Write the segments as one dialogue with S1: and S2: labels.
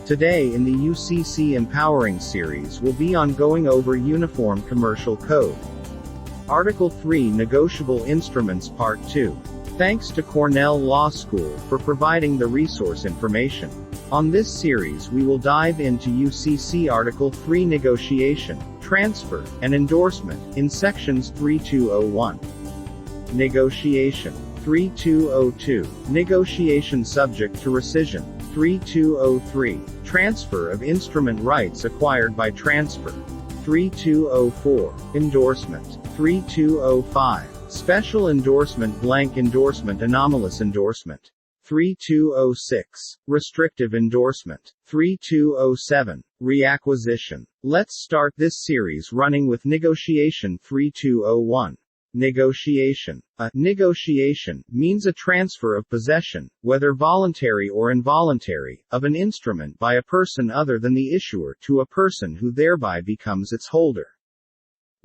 S1: Today in the U.C.C. Empowering series we'll be on going over Uniform Commercial Code. Article 3 Negotiable Instruments Part 2. Thanks to Cornell Law School for providing the resource information. On this series we will dive into U.C.C. Article 3 Negotiation, Transfer, and Endorsement, in Sections 3201. Negotiation. 3202. Negotiation subject to rescission. 3203. Transfer of instrument rights acquired by transfer. 3204. Endorsement. 3205. Special endorsement, blank endorsement, anomalous endorsement. 3206. Restrictive endorsement. 3207. Reacquisition. Let's start this series running with Negotiation 3201. Negotiation. A negotiation means a transfer of possession, whether voluntary or involuntary, of an instrument by a person other than the issuer to a person who thereby becomes its holder.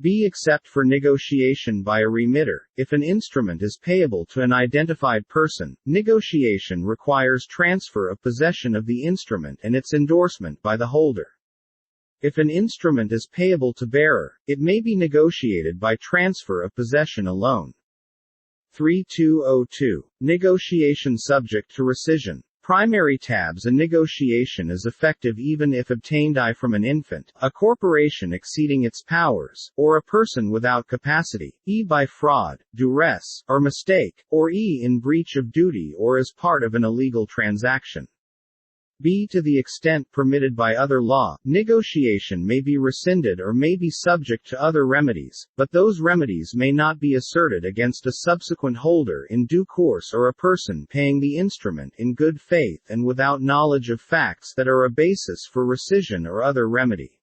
S1: B. Except for negotiation by a remitter, if an instrument is payable to an identified person, negotiation requires transfer of possession of the instrument and its endorsement by the holder. If an instrument is payable to bearer, it may be negotiated by transfer of possession alone. 3202. Negotiation subject to rescission. Primary tabs. A negotiation is effective even if obtained I from an infant, a corporation exceeding its powers, or a person without capacity, e. by fraud, duress, or mistake, or e. in breach of duty or as part of an illegal transaction. B. To the extent permitted by other law, negotiation may be rescinded or may be subject to other remedies, but those remedies may not be asserted against a subsequent holder in due course or a person paying the instrument in good faith and without knowledge of facts that are a basis for rescission or other remedy.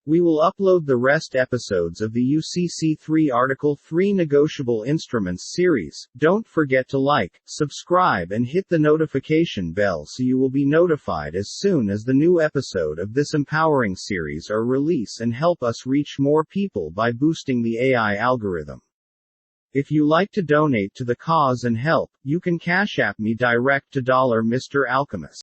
S1: We will upload the rest episodes of the U.C.C. 3 Article 3 Negotiable Instruments series. Don't forget to like, subscribe and hit the notification bell so you will be notified as soon as the new episode of this empowering series are released and help us reach more people by boosting the AI algorithm. If you like to donate to the cause and help, you can Cash App me direct to $Mr. Alchemist.